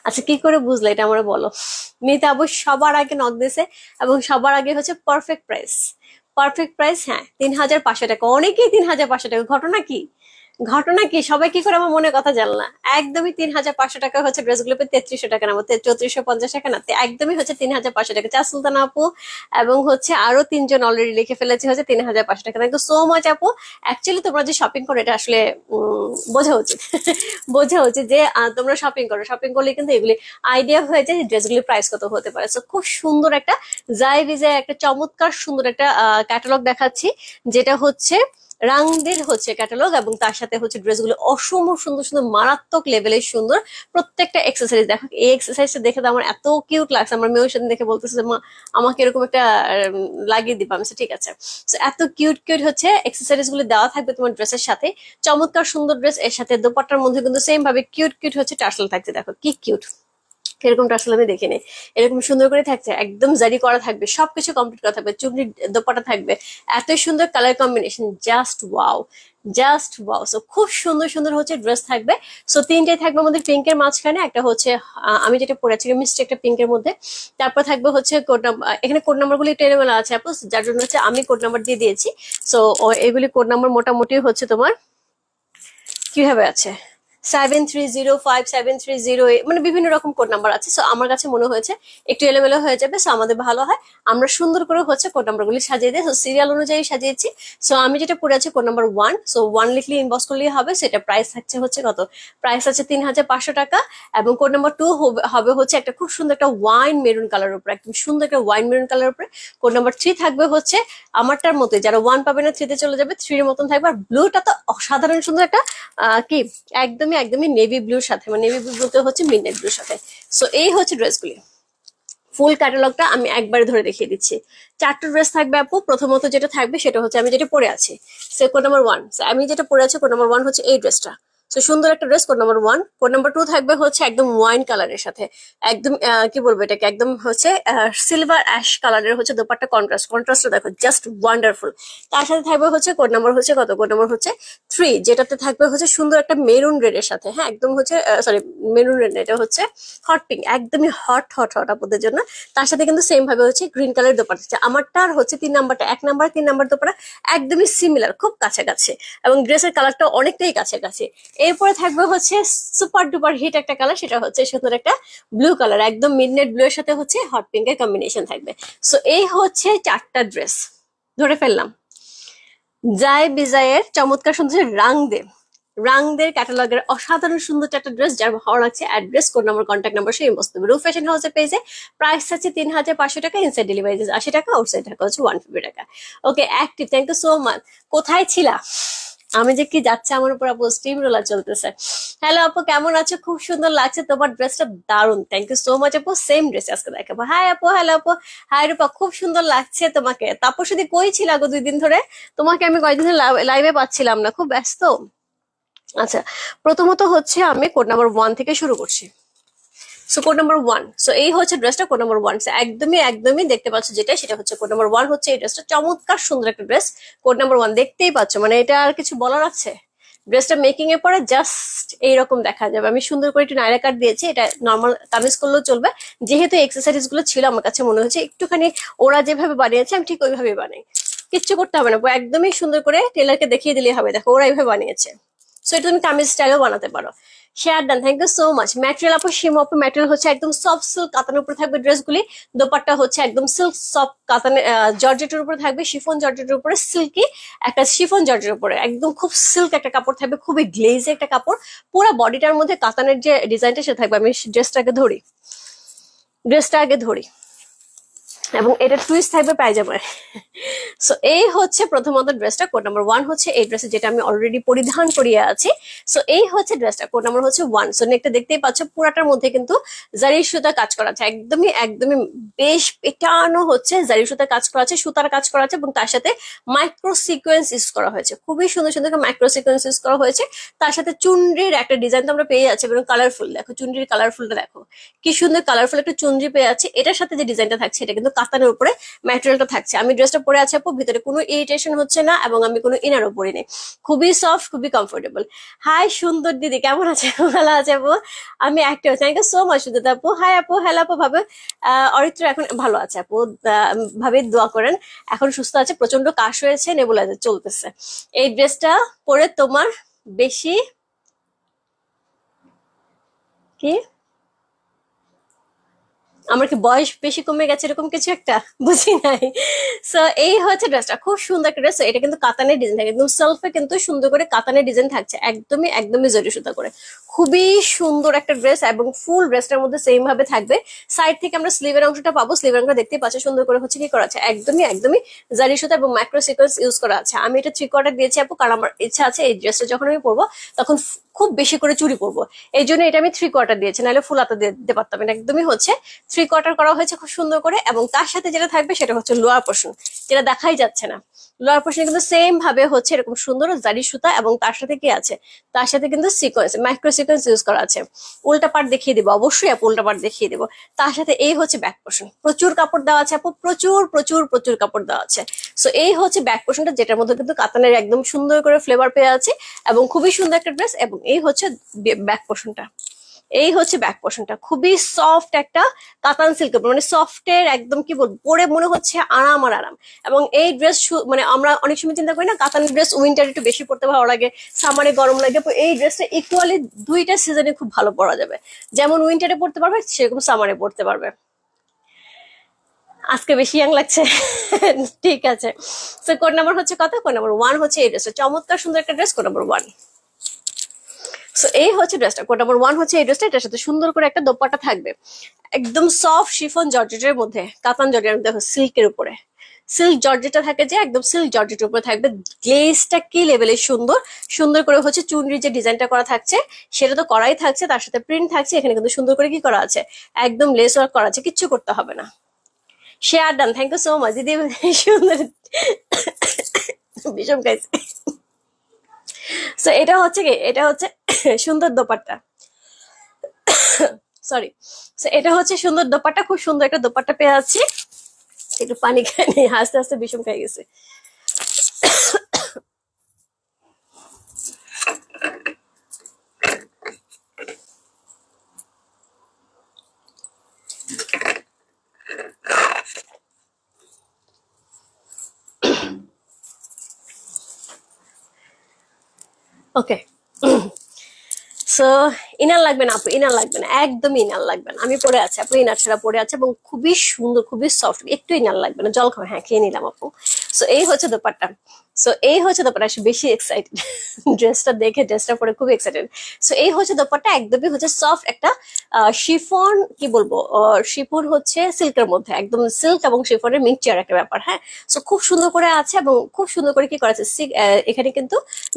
আচ্ছা, কি করে বুঝলে এটা আমরা বলো। মিতা আপু সবার আগে নক দিছে এবং সবার আগে হচ্ছে পারফেক্ট প্রাইস। পারফেক্ট প্রাইস, হ্যাঁ, ৩,৫০০ টাকা। অনেকেই ৩,৫০০ টাকা। ঘটনা কি? ঘটনা কি? সবাই কি করে আমার মনের কথা জানলা? একদমই ৩,৫০০ টাকা হচ্ছে ড্রেসগুলো পেয়ে ৩৩০০ টাকা না, ৩৪৫০ টাকা না, একদমই হচ্ছে ৩,৫০০ টাকা। চা সুলতানা আপু এবং হচ্ছে আরো তিনজন অলরেডি লিখে ফেলেছে হচ্ছে ৩,৫০০ টাকা। থ্যাংক ইউ সো মাচ আপু। অ্যাকচুয়ালি তোমরা যে শপিং করো এটা আসলে বোঝা উচিত। বোঝা উচিত যে তোমরা শপিং করো, শপিং করলে কিন্তু এগুলি আইডিয়া হয়ে যায় ড্রেসগুলির প্রাইস কত হতে পারে। So, খুব সুন্দর একটা জাই ভিজায় একটা চমৎকার সুন্দর একটা ক্যাটালগ দেখাচ্ছি, যেটা হচ্ছে রাংদের হচ্ছে ক্যাটালগ, এবং তার সাথে হচ্ছে ড্রেসগুলো অসম্ভব সুন্দর সুন্দর, মারাত্মক লেভেলের সুন্দর। প্রত্যেকটা এক্সারসাইজ দেখো, এই এক্সারসাইজটা দেখে তো আমার এত কিউট লাগছে। আমার মেয়ের সাথে দেখে বলতেছে যে মা আমাকে এরকম একটা লাগিয়ে দিবা। আমি বলছি, ঠিক আছে। So, এত কিউট কিউট হচ্ছে এক্সারসাইজ গুলো দেওয়া থাকবে তোমার ড্রেসের সাথে। চমৎকার সুন্দর ড্রেস, এর সাথে দোপাট্টার মধ্যে কিন্তু সেম ভাবে কিউট কিউট হচ্ছে টার্সেল থাকছে। দেখো কি কিউট, এরকমটা আসলে আমি দেখিনি। এরকম সুন্দর করে থাকছে, একদম জারি করা থাকবে, সবকিছু কমপ্লিট করা থাকবে, চুমড়ি দোপাটা থাকবে, এত সুন্দর colour combination, just wow, just wow. So খুব সুন্দর সুন্দর হচ্ছে ড্রেস থাকবে। সো তিনটাই থাকবে আমাদের পিঙ্কের মাঝখানে, একটা হচ্ছে আমি যেটা পরেছি মিষ্টি একটা পিঙ্কের মধ্যে। তারপর থাকবে হচ্ছে কোড নাম্বার, এখানে কোড নাম্বার গুলি টেনে বেলা আছে আপু, যার জন্য হচ্ছে আমি কোড নাম্বার দিয়ে দিয়েছি। সো এগুলি কোড নাম্বার মোটামুটি হচ্ছে তোমার কিভাবে আছে 7305, 730, মানে বিভিন্ন রকম কোড নাম্বার আছে। সো আমার কাছে মনে হয়েছে একটু এলোমেলো হয়ে যাবে, সো আমাদের ভালো হয় আমরা সুন্দর করে হচ্ছে কোড নাম্বার গুলি সাজিয়ে দিই। সো সিরিয়াল অনুযায়ী সাজিয়েছি। সো আমি যেটা পড়ে আছি কোড নাম্বার 1, সো 1 লিখলে ইনবক্স করলেই হবে। সেটা প্রাইস থাকছে হচ্ছে কত? প্রাইস আছে ৩,৫০০ টাকা। এবং কোড নাম্বার 2 হবে হচ্ছে একটা খুব সুন্দর একটা ওয়াইন মেরুন কালার উপরে, একদম সুন্দর একটা ওয়াইন মেরুন কালার উপরে। কোড নাম্বার 3 থাকবে হচ্ছে আমারটার মতো, যারা 1 পাবে না 3 তে চলে যাবে, 3 এর মতন থাকবে। আর ব্লুটা তো অসাধারণ সুন্দর একটা কি একদমই একদমই নেভি ব্লুর সাথে, মানে নেভি ব্লু বলতে হচ্ছে মিডনাইট ব্লুর সাথে। সো এই হচ্ছে ড্রেসগুলি। ফুল ক্যাটালগটা আমি একবারে ধরে দেখিয়ে দিচ্ছি। 4টা ড্রেস থাকবে আপু। প্রথমত যেটা থাকবে সেটা হচ্ছে আমি যেটা পরে আছি, সে কোড নাম্বার 1। আমি যেটা পরে আছি কোড নাম্বার 1 হচ্ছে এই ড্রেসটা। তো সুন্দর একটা dress, code number 1। Code number 2 থাকবে হচ্ছে একদম ওয়াইন কালারের সাথে, একদম কি বলবো এটাকে, একদম হচ্ছে সিলভার অ্যাশ কালারের হচ্ছে দোপাট্টা। কন্ট্রাস্টটা দেখো, জাস্ট ওয়ান্ডারফুল। তার সাথে থাকবে হচ্ছে কোড নাম্বার হচ্ছে কত? কোড নাম্বার হচ্ছে 3, যেটাতে থাকবে হচ্ছে সুন্দর একটা মেরুন রেডের সাথে, হ্যাঁ একদম হচ্ছে সরি মেরুন রেড, এটা হচ্ছে হট পিঙ্ক, একদমই হট হট হট আপনাদের জন্য। তার সাথে কিন্তু সেম ভাবে হচ্ছে গ্রিন কালার দোপাট্টা। আমারটার হচ্ছে 3 নাম্বারটা, 1 নাম্বার 3 নাম্বার দোপাট্টা একদমই সিমিলার, খুব কাছাকাছি, এবং ড্রেসের কালারটা অনেকটাই কাছাকাছি। এরপরে থাকবে হচ্ছে সুপার ডুপার হিট একটা কালার, সেটা হচ্ছে সুন্দর একটা ব্লু কালার, একদম মিডনাইট ব্লু এর সাথে হচ্ছে হট পিঙ্কের কম্বিনেশন থাকবে। সো এই হচ্ছে 4টা ড্রেস ধরে ফেললাম। জায় বিজয়ের চমৎকার সুন্দর রাংদের ক্যাটালগের অসাধারণ সুন্দর 4টা ড্রেস, যার ভালো লাগছে address, code number, contact number সেই মস্ত রূপ ফ্যাশন হাউসের পেজে। প্রাইস আছে ৩,৫০০ টাকা, ইনসাইড ডেলিভারি ৮০ টাকা, আউটসাইড টাকা হচ্ছে 150 টাকা। Okay, active, thank you so much. কোথায় ছিলা? আমি যে কি যাচ্ছে আমার উপর আপু, স্টিম রোলার চলতেছে। হ্যালো আপু, কেমন আছো? খুব সুন্দর লাগছে তোমার ড্রেসটা, দারুন, থ্যাংক ইউ সো মাচ আপু। সেম ড্রেস আজকে দেখাবো। হাই আপু, হ্যালো আপু। হাই রূপা, খুব সুন্দর লাগছে তোমাকে। তারপর শুধু কই ছিল গো 2 দিন ধরে? তোমাকে আমি কয়েকদিন লাইভে পাচ্ছিলাম না, খুব ব্যস্ত। আচ্ছা, প্রথমত হচ্ছে আমি কোড নাম্বার 1 থেকে শুরু করছি। সো কোড নাম্বার 1, সো এই হচ্ছে ড্রেসটা কোড নাম্বার 1। একদমই একদমই দেখতে পাচ্ছ যেটা, সেটা হচ্ছে কোড নাম্বার 1 হচ্ছে এই ড্রেসটা। চমৎকার সুন্দর একটা ড্রেস, কোড নাম্বার 1 দেখতেই পাচ্ছ, মানে এটা আর কিছু বলার আছে? ড্রেসটা মেকিং এর পরে জাস্ট এইরকম দেখা যাবে। আমি সুন্দর করে একটু নাইরা কাট দিয়েছি, এটা নর্মাল কামিজ করলেও চলবে। যেহেতু এক্সেসরিজ গুলো ছিল, আমার কাছে মনে হচ্ছে একটুখানি ওরা যেভাবে বানিয়েছে আমি ঠিক ওইভাবে বানাই, কিচ্ছু করতে হবে না, একদমই সুন্দর করে টেলারকে দেখিয়ে দিলেই হবে। দেখো ওরা এইভাবে বানিয়েছে। সো এটা তুমি কামিজ স্টাইলও বানাতে পারো। Share done, thank you so much. Material আপু, শিম আপু, ম্যাটেরিয়াল হচ্ছে একদম সফট সিল্ক কাতানের উপরে থাকবে ড্রেসগুলি। দোপাট্টা হচ্ছে একদম সিল্ক সফট কাতানের জর্জেটের উপরে থাকবে, শিফন জর্জেটের উপরে, সিল্কি একটা শিফন জর্জের উপরে, একদম খুব সিল্ক একটা কাপড় থাকবে, খুবই গ্লেজি একটা কাপড়। পুরো বডিটার মধ্যে কাতানের যে ডিজাইনটা সে থাকবে। আমি ড্রেসটা আগে ধরি এবং এটা টুইস্ট থাকবে পায়জামায়। সো এই হচ্ছে প্রথমত ড্রেসটা, কোড নাম্বার 1 হচ্ছে এই ড্রেস, যেটা আমি অলরেডি পরিধান করিয়ে আছি। সো এই হচ্ছে ড্রেসটা, কোড নাম্বার হচ্ছে 1। সো নেকটা দেখতেই পাচ্ছ, পুরাটার মধ্যে কিন্তু জারি সুতা কাজ করা আছে, একদমই একদমই বেশ পেটানো হচ্ছে জারি সুতা কাজ করা আছে, সুতার কাজ করা আছে, এবং তার সাথে মাইক্রো সিকোয়েন্স ইউজ করা হয়েছে, খুবই সুন্দর সুন্দর মাইক্রো সিকোয়েন্স ইউজ করা হয়েছে। তার সাথে চুনরির একটা ডিজাইন তো আমরা পেয়ে যাচ্ছি, এবং কালারফুল, দেখো চুনরির কালারফুলটা দেখো কি সুন্দর, কালারফুল একটা চুনরি পেয়ে যাচ্ছে। এটার সাথে যে ডিজাইনটা থাকছে এটা কিন্তু কাতানের উপরে ম্যাটেরিয়ালটা থাকছে। আমি ড্রেসটা পরে আছে আপু, ভিতরে কোনো ইরিটেশন হচ্ছে না এবং আমি কোনো ইনারও পরিনি, খুবই সফট, খুবই কমফোর্টেবল। হাই সুন্দর দিদি, কেমন আছে? ভালো আছে আপু, আমি অ্যাক্টিভ আছি, thank you so much Sujata আপু। হাই আপু, হ্যালো আপু, ভাবে অরিত্র এখন ভালো আছে আপু, ভাবে দোয়া করেন, এখন সুস্থ আছে, প্রচন্ড কাশ হয়েছে, নেবুলাইজার চলতেছে। এই ড্রেসটা পরে তোমার বেশি কি, আমার কি বয়স বেশি কমে গেছে এরকম কিছু একটা, বুঝি নাই। সো এই হচ্ছে ড্রেসটা, খুব সুন্দর একটা ড্রেস। এটা কিন্তু কাতানের ডিজাইন থাকে, একদম সেলফে কিন্তু সুন্দর করে কাতানের ডিজাইন থাকছে, একদমই একদমই জরি সুতা করে, খুবই সুন্দর একটা ড্রেস। এবং ফুল ড্রেসটার মধ্যে সেম ভাবে থাকবে। সাইড থেকে আমরা স্লিভের অংশটা পাবো, স্লিভের অংশটা দেখতে পাচ্ছি সুন্দর করে হচ্ছে কি করা আছে, একদমই একদমই জারি সুতা এবং মাইক্রো সিকোয়েন্স ইউজ করা আছে। আমি এটা 3/4 দিয়েছি আপু, কারণ আমার ইচ্ছা আছে এই ড্রেসটা যখন আমি পরবো তখন খুব বেশি করে চুরি পরবো, এই জন্য এটা আমি 3/4 দিয়েছি, নাহলে ফুল হাতা দিতে পারতাম না। একদমই হচ্ছে 3/4 করা হয়েছে খুব সুন্দর করে। এবং তার সাথে যেটা থাকবে সেটা হচ্ছে লোয়ার পোর্শন, যেটা দেখাই যাচ্ছে না। লোয়ার পোর্শনে কিন্তু সেম ভাবে হচ্ছে এরকম সুন্দর জারি সুতা, এবং তার সাথে কি আছে, তার সাথে কিন্তু সিকোয়েন্স, মাইক্রো সিকোয়েন্স ইউজ করা আছে। উল্টা পাট দেখিয়ে দিবো অবশ্যই আপু, উল্টা পাট দেখিয়ে দিবো। তার সাথে এই হচ্ছে ব্যাক পোর্শন, প্রচুর কাপড় দেওয়া আছে আপু, প্রচুর প্রচুর প্রচুর কাপড় দেওয়া আছে। সো এই হচ্ছে ব্যাক পোর্শনটা, যেটার মধ্যে কিন্তু কাতানের একদম সুন্দর করে ফ্লেভার পেয়ে আছে, এবং খুবই সুন্দর একটা ড্রেস। এবং এই হচ্ছে ব্যাক পোর্শনটা, এই হচ্ছে ব্যাক পোর্শনটা, খুবই সফট একটা কাতান সিল্কের, মানে সফটের একদম কি বলবো, পরে মনে হচ্ছে আরাম আর আরাম। এবং এই ড্রেস মানে আমরা অনেক সময় চিন্তা করি না, কাতান ড্রেস উইন্টার একটু বেশি পড়তে ভালো লাগে, সামারে গরম লাগে, এই ড্রেসটা ইকুয়ালি দুইটা সিজনে খুব ভালো পরা যাবে, যেমন উইন্টারে পড়তে পারবে সেরকম সামারে পড়তে পারবে। আজকে বেশি ইয়াং লাগছে। ঠিক আছে, তো কোড নাম্বার হচ্ছে কত, কোড নাম্বার 1 হচ্ছে এই ড্রেসটা, চমৎকার সুন্দর একটা ড্রেস, কোড নাম্বার 1। সো এই হচ্ছে ড্রেসটা, কোড নাম্বার 1 হচ্ছে এই ড্রেসটা, এটার সাথে সুন্দর করে একটা দোপাট্টা থাকবে, একদম সফট শিফন জর্জেটের মধ্যে, কাতান জর্জেট, দেখো সিল্কের উপরে, সিল্ক জর্জেটটা থাকে যে একদম সিল্ক জর্জেটের উপরে থাকবে। গ্লেজটা কি লেভেলের সুন্দর, সুন্দর করে হচ্ছে চুনরির যে ডিজাইনটা করা থাকছে সেটা তো করাই থাকছে, তার সাথে প্রিন্ট থাকছে, এখানে কিন্তু সুন্দর করে কি করা আছে, একদম লেস ওয়ার্ক করা আছে, কিচ্ছু করতে হবে না। Share done, thank you so much দিদি, সুন্দর, বিষম গাইছে। সো এটা হচ্ছে কি, এটা হচ্ছে সুন্দর দোপাট্টা, সরি। সো এটা হচ্ছে সুন্দর দোপাট্টা, খুব সুন্দর একটা দোপাট্টা পেয়ে আছি। একটু পানি খাই নি, আস্তে আস্তে বিষম খাই গেছে। ওকে, সো ইনার লাগবে না আপু, ইনার লাগবে না, একদমই ইনার লাগবে না, আমি পরে আছি আপু, ইনার ছাড়া পরে আছে, এবং খুবই সুন্দর, খুবই সফট, একটু ইনার লাগবে না, জল খাবে, হ্যাঁ খেয়ে নিলাম আপু। সো এই হচ্ছে দোপাট্টা, সো এই হচ্ছে দোপাট্টা, বেশি এক্সাইটেড ড্রেসটা দেখে, ড্রেসটা পরে খুব এক্সাইটেড। সো এই হচ্ছে দোপাট্টা, একদমই হচ্ছে সফট একটা শিফন, কি বলবো, শিফন হচ্ছে সিল্কের মধ্যে, একদম সিল্ক এবং শিফনের মিক্সচার একটা ব্যাপার, হ্যাঁ। সো খুব সুন্দর করে আছে, এবং খুব সুন্দর করে কি করা আছে, এখানে কিন্তু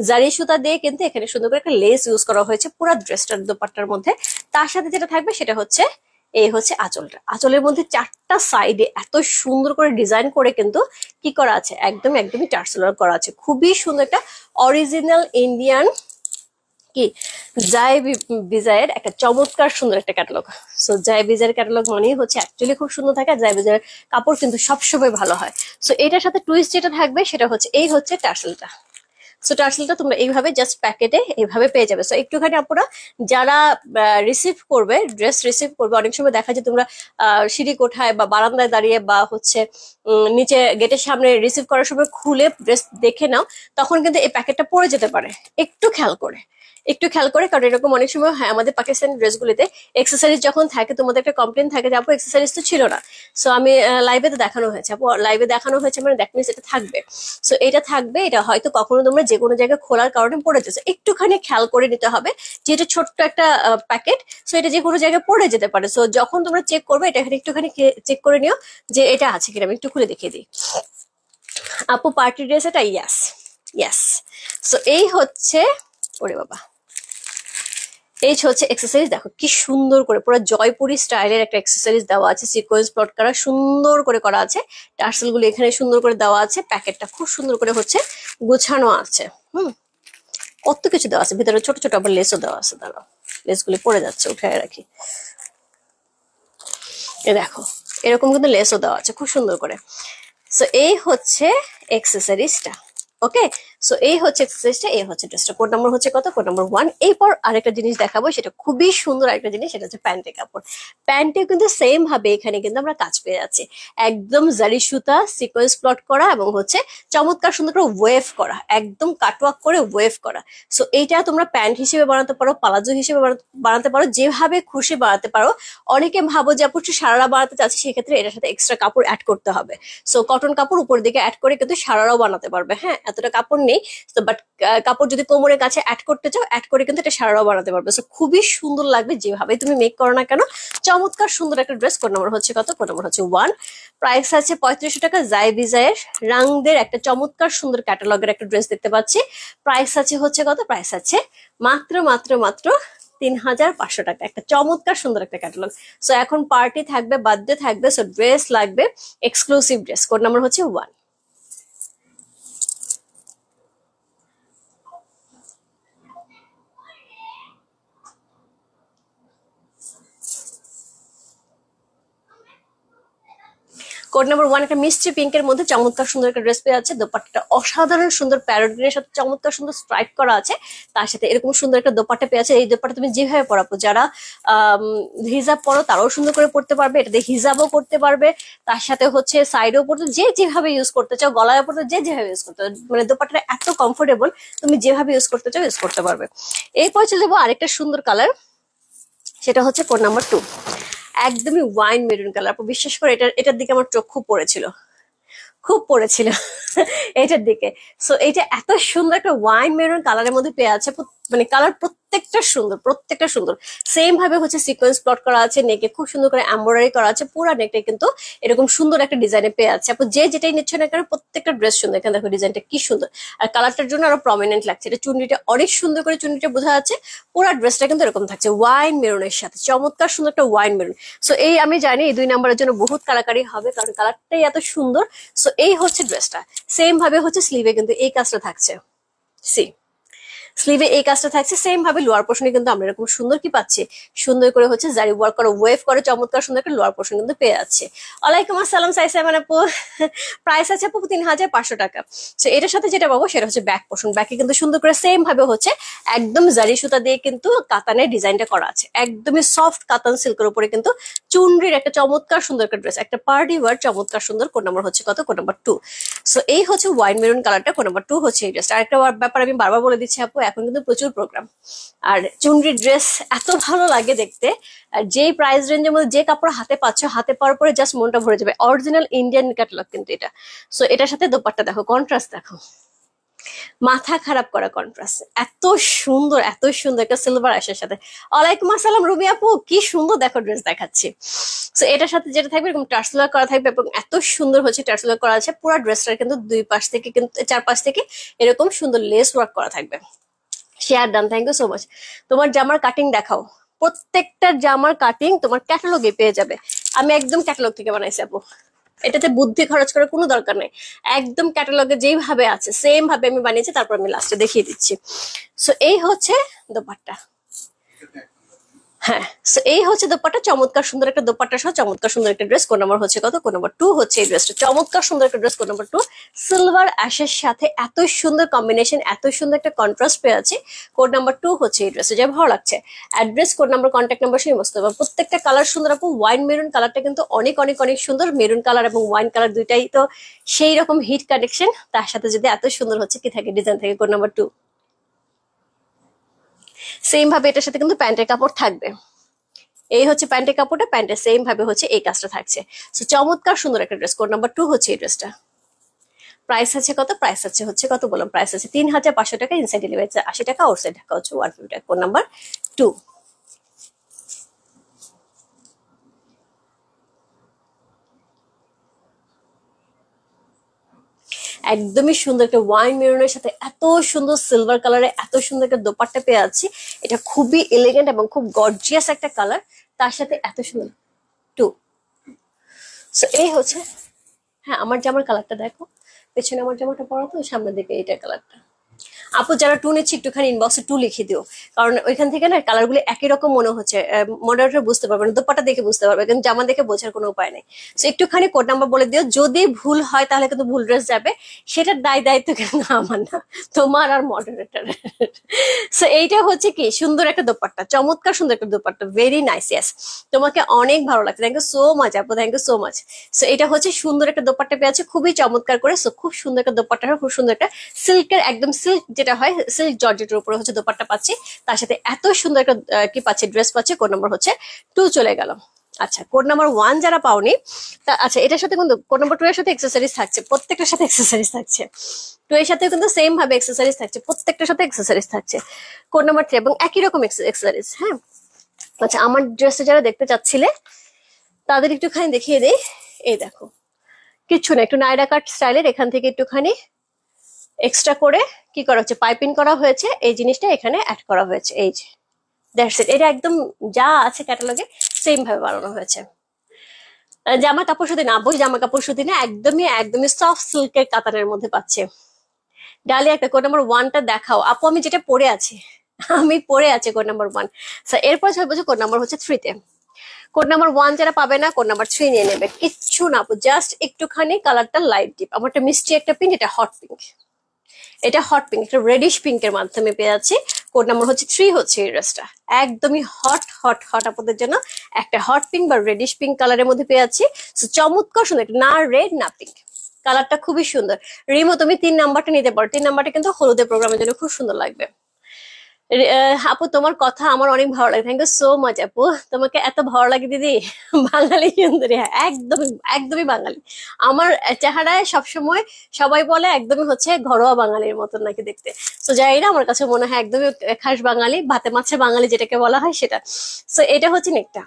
জারি সুতা দিয়ে কিন্তু এখানে সুন্দর করে একটা লেস ইউজ করা হয়েছে পুরো ড্রেসটার দোপাট্টার মধ্যে। তার সাথে যেটা থাকবে সেটা হচ্ছে এই হচ্ছে আঁচলটা, আঁচলের মধ্যে 4টা সাইডে এত সুন্দর করে ডিজাইন করে কিন্তু কি করা আছে, একদম একদমই টার্সেল করা আছে, খুবই সুন্দর একটা অরিজিনাল ইন্ডিয়ান কি জায় বিজয়ের একটা চমৎকার সুন্দর একটা ক্যাটালগ। সো জায় বিজয়ের ক্যাটালগ মানেই হচ্ছে অ্যাকচুয়ালি খুব সুন্দর থাকে, জায় বিজয়ের কাপড় কিন্তু সবসময় ভালো হয়। সো এটার সাথে টুইস্ট যেটা থাকবে সেটা হচ্ছে এই হচ্ছে টার্সেলটা। সো টার্সেলটা তোমরা এইভাবে জাস্ট প্যাকেটে এইভাবে পেয়ে যাবে। সো একটুখানি আপনারা যারা রিসিভ করবে, ড্রেস রিসিভ করবে, অনেক সময় দেখা যায় তোমরা সিঁড়ি কোঠায় বা বারান্দায় দাঁড়িয়ে বা হচ্ছে নিচে গেটের সামনে রিসিভ করার সময় খুলে ড্রেস দেখে নাও, তখন কিন্তু এই প্যাকেটটা পড়ে যেতে পারে, একটু খেয়াল করে, একটু খেয়াল করে, কারণ এরকম অনেক সময় হয় আমাদের পাকিস্তানি ড্রেসগুলিতে এক্সেসরিজ যখন থাকে, তোমাদের একটা কমপ্লেন থাকে যে আপু এক্সেসরিজ তো ছিল না। সো আমি লাইভে তো দেখানো হয়েছে আপু, লাইভে দেখানো হয়েছে মানে দ্যাট মিনস এটা থাকবে। সো এটা থাকবে, এটা হয়তো কখনো তোমরা যে কোনো জায়গায় খোলার কারণে পড়ে যাচ্ছে, একটুখানি খেয়াল করে নিতে হবে যে এটা ছোট্ট একটা প্যাকেট, সো এটা যে কোনো জায়গায় পড়ে যেতে পারে। সো যখন তোমরা চেক করবে এটা এখানে একটুখানি চেক করে নিও যে এটা আছে কিনা। আমি একটু খুলে দেখিয়ে দিই আপু, পার্টি ড্রেস এটা, ইয়াস ইয়াস। সো এই হচ্ছে, ওরে বাবা, এই হচ্ছে এক্সেসরিজ, দেখো কি সুন্দর করে পুরো জয়পুরি স্টাইলের একটা এক্সেসরিজ দেওয়া আছে, সিকোয়েন্স প্লট করা সুন্দর করে করা আছে, টার্সেল গুলো এখানে সুন্দর করে দেওয়া আছে, প্যাকেটটা খুব সুন্দর করে হচ্ছে গোছানো আছে। কত কিছু দেওয়া আছে ভিতরে, ছোট ছোট আবার লেসও দেওয়া আছে, দাঁড়াও লেস গুলি পড়ে যাচ্ছে, উঠে রাখি। এ দেখো এরকম কিন্তু লেসও দেওয়া আছে খুব সুন্দর করে। সো এই হচ্ছে এক্সেসরিজটা। ওকে, সো এই হচ্ছে এক্সারসাইজটা, এই হচ্ছে ড্রেসটা। কোড নাম্বার হচ্ছে কত? Code number 1। এরপর আরেকটা জিনিস দেখাবো, সেটা খুবই সুন্দর আরেকটা জিনিস, সেটা হচ্ছে প্যান্টের কাপড়। প্যান্টে কিন্তু সেম ভাবে এখানে কিন্তু আমরা কাজ পেয়ে যাচ্ছি, একদম জারি সুতা সিকোয়েন্স প্লট করা এবং হচ্ছে চমৎকার সুন্দর করে ওয়েভ করা, একদম কাটওয়ার্ক করে ওয়েভ করা। সো এইটা তোমরা প্যান্ট হিসেবে বানাতে পারো, পালাজো হিসেবে বানাতে পারো, যেভাবে খুশি বানাতে পারো। অনেকে ভাবো যে আপু সারারা বানাতে চাচ্ছি, সেক্ষেত্রে এটার সাথে এক্সট্রা কাপড় অ্যাড করতে হবে। সো কটন কাপড় উপর দিকে অ্যাড করে কিন্তু সারারাও বানাতে পারবে। হ্যাঁ, এতটা কাপড় নেই, তো বাট কাপড় যদি কোমরের কাছে অ্যাড করতে চাও, অ্যাড করে কিন্তু এটা সারারাও বানাতে পারবে। সো খুবই সুন্দর লাগবে যেভাবে তুমি মেক করো না কেন। চমৎকার সুন্দর একটা ড্রেস। কোড নাম্বার হচ্ছে কত? কোড নাম্বার হচ্ছে 1। প্রাইস আছে 3500 টাকা। জাই বিজায়ের রাংদের একটা চমৎকার সুন্দর ক্যাটালগের একটা ড্রেস দেখতে পাচ্ছি। প্রাইস আছে হচ্ছে কত? প্রাইস আছে মাত্র মাত্র মাত্র 3500 টাকা। একটা চমৎকার সুন্দর একটা ক্যাটালগ। সো এখন পার্টি থাকবে, বার্থডে থাকবে, সো ড্রেস লাগবে, এক্সক্লুসিভ ড্রেস। কোড নাম্বার হচ্ছে 1। কোড নাম্বার 1 একটা মিষ্টি পিঙ্কের মধ্যে চমৎকার সুন্দর একটা ড্রেস পেয়ে আছে। দোপাট্টাটা অসাধারণ সুন্দর, প্যারোডিনের সাথে চমৎকার সুন্দর স্ট্রাইপ করা আছে, তার সাথে এরকম সুন্দর একটা দোপাট্টা পেয়ে আছে। এই দোপাট্টা তুমি যেভাবে পরাবো, যারা হিজাব পরো তারাও সুন্দর করে পড়তে পারবে, এটাতে হিজাবও করতে পারবে, তার সাথে হচ্ছে সাইডেও পড়তে, যে যেভাবে ইউজ করতে চাও, গলায় পড়তে যে যেভাবে ইউজ করতে, মানে দোপাট্টাটা এত কমফোর্টেবল, তুমি যেভাবে ইউজ করতে চাও ইউজ করতে পারবে। এরপর চলে যাবো আরেকটা সুন্দর কালার, সেটা হচ্ছে কোড নাম্বার 2। একদমই ওয়াইন মেরুন কালার। আপু বিশ্বাস করে এটার দিকে আমার চোখ খুব পড়েছিল, খুব পড়েছিল এইটার দিকে। সো এইটা এত সুন্দর একটা ওয়াইন মেরুন কালারের মধ্যে পেয়ে আছে, মানে কালার প্রত্যেকটা সুন্দর, প্রত্যেকটা সুন্দর। সেম ভাবে হচ্ছে সিকোয়েন্স প্লট করা আছে, নেকে খুব সুন্দর করে এমব্রয়ডারি করা আছে, পুরো নেকটাই কিন্তু এরকম সুন্দর একটা ডিজাইনে পেয়ে আছে। আপু যে যেটাই নিচ্ছে না কেন প্রত্যেকটা ড্রেস সুন্দর। এখানে দেখো ডিজাইনটা কি সুন্দর, আর কালারটার জন্য আরো প্রমিনেন্ট লাগছে। এটা চুন্ডিটা অনেক সুন্দর করে চুন্ডিটা বোঝা যাচ্ছে। পুরো ড্রেসটা কিন্তু এরকম থাকছে ওয়াইন মেরুনের সাথে, চমৎকার সুন্দর একটা ওয়াইন মেরুন। সো এই আমি জানি এই 2 নাম্বারের জন্য বহুত কালাকারি হবে, কারণ কালারটাই এত সুন্দর। সো এই হচ্ছে ড্রেসটা। সেম ভাবে হচ্ছে স্লিভে কিন্তু এই কাজটা থাকছে। সি স্লিভে এই কাজটা থাকছে, সেম ভাবে লোয়ার পোর্শনে কিন্তু আমরা এরকম সুন্দর কি পাচ্ছি, সুন্দর করে হচ্ছে জারি ওয়ার্ক করে ওয়েভ করে চমৎকার সুন্দর একটা লোয়ার পোর্শন কিন্তু পেয়ে যাচ্ছে। ওয়ালাইকুম আসসালাম সাইসামান আপু। প্রাইস আছে আপু 3500 টাকা। তো এটার সাথে যেটা পাবো সেটা হচ্ছে ব্যাক পোর্শন। ব্যাকে কিন্তু সুন্দর করে সেম ভাবে হচ্ছে একদম জারি সুতা দিয়ে কিন্তু কাতানের ডিজাইনটা করা আছে, একদমই সফট কাতান সিল্কের উপরে কিন্তু চুনরির একটা চমৎকার সুন্দর একটা ড্রেস, একটা পার্টি ওয়ার চমৎকার সুন্দর। কোড নাম্বার হচ্ছে কত? Code number 2। সো এই হচ্ছে ওয়াইন মেরুন কালারটা। কোড নাম্বার 2 হচ্ছে এই ড্রেসটা। আরেকটা ব্যাপার আমি বারবার বলে দিচ্ছি আপু, এখন কিন্তু প্রচুর প্রোগ্রাম, আর চুনরির ড্রেস এত ভালো লাগে দেখতে। আর যেই প্রাইস রেঞ্জের মধ্যে যে কাপড় হাতে পাচ্ছ, হাতে পাওয়ার পরে জাস্ট মনটা ভরে যাবে। অরিজিনাল ইন্ডিয়ান ক্যাটালগ কিন্তু এটা। সো এটার সাথে দোপাট্টা দেখো, কন্ট্রাস্ট দেখো, মাথা খারাপ করা কন্ট্রাস্ট, এত সুন্দর, এত সুন্দর একটা সিলভার অ্যাশের সাথে। ওয়ালাইকুম আসসালাম রুবি আপু, কি সুন্দর দেখো ড্রেস দেখাচ্ছি। তো এটার সাথে যেটা থাকবে এরকম টার্সেল করা থাকবে, এবং এত সুন্দর হচ্ছে টার্সেল করা আছে। পুরো ড্রেসটার কিন্তু দুই পাশ থেকে কিন্তু চারপাশ থেকে এরকম সুন্দর লেস ওয়ার্ক করা থাকবে। Share done, thank you so much. তোমার জামার কাটিং দেখাও, প্রত্যেকটা জামার কাটিং তোমার ক্যাটালগে পেয়ে যাবে। আমি একদম ক্যাটালগ থেকে বানাইছি আপু, এটাতে বুদ্ধি খরচ করার কোনো দরকার নেই। একদম ক্যাটালগে যেইভাবে আছে সেম ভাবে আমি বানিয়েছি, তারপর আমি লাস্টে দেখিয়ে দিচ্ছি। সো এই হচ্ছে দোপাট্টা। হ্যাঁ, সো এই হচ্ছে দোপাট্টা, চমৎকার সুন্দর একটা দোপাট্টা সহ চমৎকার সুন্দর একটা ড্রেস। কোড নাম্বার হচ্ছে কত? কোড নাম্বার 2 হচ্ছে এই ড্রেসটা, চমৎকার সুন্দর একটা ড্রেস। কোড নাম্বার 2 সিলভার অ্যাশের সাথে এত সুন্দর কম্বিনেশন, এত সুন্দর একটা কন্ট্রাস্ট পেয়ে আছে। কোড নাম্বার 2 হচ্ছে এই ড্রেসে, যা ভালো লাগছে। Address, code number, contact number সমস্ত, প্রত্যেকটা কালার সুন্দর আপু। ওয়াইন মেরুন কালারটা কিন্তু অনেক অনেক অনেক সুন্দর। মেরুন কালার এবং ওয়াইন কালার দুইটাই তো সেই রকম হিট কানেকশন, তার সাথে যদি এত সুন্দর হচ্ছে কি থাকে ডিজাইন থাকে। কোড নাম্বার 2 সেম ভাবে এটার সাথে কিন্তু প্যান্টের কাপড় থাকবে। এই হচ্ছে প্যান্টের কাপড়টা, প্যান্টের সেম ভাবে হচ্ছে এই কাজটা থাকছে। সো চমৎকার সুন্দর একটা ড্রেস। কোড নাম্বার 2 হচ্ছে এই ড্রেসটা। প্রাইস আছে কত? প্রাইস আছে হচ্ছে কত বললাম, প্রাইস আছে 3500 টাকা। ইনসাইড ডেলিভারি 80 টাকা, আউটসাইড ঢাকা হচ্ছে 150 টাকা। Code number 2। একদমই সুন্দর একটা ওয়াইন মেরুনের সাথে এত সুন্দর সিলভার কালারে এত সুন্দর একটা দোপাট্টা পেয়ে আছি। এটা খুবই এলিগেন্ট এবং খুব গর্জিয়াস একটা কালার, তার সাথে এত সুন্দর 2। সো এই হচ্ছে, হ্যাঁ আমার জামার কালারটা দেখো, পেছনে আমার জামাটা পরা তো সামনের দিকে এইটার কালারটা। আপু যারা টু নিচ্ছে একটুখানি ইনবক্সে টু লিখে দিও, কারণ ওইখান থেকে না কালার গুলো একই রকম মনে হচ্ছে, মডারেটর বুঝতে পারবে না, দোপাটা দেখে বুঝতে পারবে, কিন্তু জামা দেখে বোঝার কোনো উপায় নেই। তো একটুখানি কোড নাম্বার বলে দিও, যদি ভুল হয় তাহলে কিন্তু ভুল ড্রেস যাবে, সেটার দায়িত্ব কিন্তু আমার না, তোমার আর মডারেটর। সো এইটা হচ্ছে কি সুন্দর একটা দোপাট্টা, চমৎকার সুন্দর একটা দোপাট্টা, ভেরি নাইস। ইয়েস, তোমাকে অনেক ভালো লাগছে, থ্যাংক ইউ সো মাচ আপু, thank you so much. So এটা হচ্ছে সুন্দর একটা দোপাট্টা পেয়েছে, খুবই চমৎকার করে। সো খুব সুন্দর একটা দোপাট্টা, খুব সুন্দর একটা সিল্কের, একদম সিল্ক যেটা হয় সিল্ক জর্জেটের উপরে হচ্ছে দোপাট্টা পাচ্ছি, তার সাথে এত সুন্দর একটা কি পাচ্ছি ড্রেস পাচ্ছি। কোড নাম্বার হচ্ছে টু চলে গেল। আচ্ছা, কোড নাম্বার ওয়ান যারা পাওনি, আচ্ছা এটার সাথে কিন্তু কোড নাম্বার টু এর সাথে এক্সেসরিজ থাকছে, প্রত্যেকটার সাথে এক্সেসরিজ থাকছে। টু এর সাথে কিন্তু সেম ভাবে এক্সেসরিজ থাকছে, প্রত্যেকটার সাথে এক্সেসরিজ থাকছে। কোড নাম্বার থ্রি এবং একই রকম এক্সেসরিজ। হ্যাঁ, আচ্ছা আমার ড্রেসটা যারা দেখতে চাচ্ছিলে তাদের একটুখানি দেখিয়ে দেই। এই দেখো, কিচ্ছু না, একটু নাইরা কাট স্টাইলের, এখান থেকে একটুখানি এক্সট্রা করে কি করা হচ্ছে, পাইপিং করা হয়েছে, এই জিনিসটা এখানে অ্যাড করা হয়েছে। এই যে দ্যাটস ইট, এটা একদম যা আছে ক্যাটালগে সেম ভাবে বানানো হয়েছে। জামা কাপড় সুতি না, বই জামা কাপড় সুতি না, একদমই একদমই সফট সিল্কের কাতানের মধ্যে পাচ্ছে। ডালি একটা কোড নাম্বার ওয়ানটা দেখাও আপু, আমি যেটা পরে আছি, আমি পরে আছি কোড নাম্বার ওয়ান। এরপর ছয় বছর কোড নাম্বার হচ্ছে থ্রিতে। কোড নাম্বার ওয়ান যারা পাবে না, কোড নাম্বার থ্রি নিয়ে নেবে, কিচ্ছু না আপু, জাস্ট একটুখানি কালারটা লাইট ডিপ, আমারটা মিষ্টি একটা পিঙ্ক, এটা হট পিঙ্ক, এটা হট পিঙ্ক, এটা রেডিশ পিঙ্কের মাধ্যমে পেয়ে যাচ্ছি। কোড নাম্বার হচ্ছে থ্রি হচ্ছে এই ড্রেসটা, একদমই হট হট হট আপনাদের জন্য একটা হট পিঙ্ক বা রেডিশ পিঙ্ক কালারের মধ্যে পেয়ে যাচ্ছি। চমৎকার সুন্দর, না রেড না পিঙ্ক, কালারটা খুবই সুন্দর। রিমো তুমি তিন নাম্বারটা নিতে পারো, তিন নাম্বারটা কিন্তু হলুদের প্রোগ্রামের জন্য খুব সুন্দর লাগবে। আপু তোমার কথা আমার অনেক ভালো লাগে, থ্যাংক ইউ সো মাচ আপু, তোমাকে এত ভালো লাগে দিদি। বাঙালি সুন্দরী, হ্যাঁ একদমই একদমই বাঙালি। আমার চেহারায় সবসময় সবাই বলে একদমই হচ্ছে ঘরোয়া বাঙালির মতন নাকি দেখতে। তো যাই না, আমার কাছে মনে হয় একদমই খাস বাঙালি, ভাতে মাছে বাঙালি যেটাকে বলা হয় সেটা। সো এটা হচ্ছে নেকটা,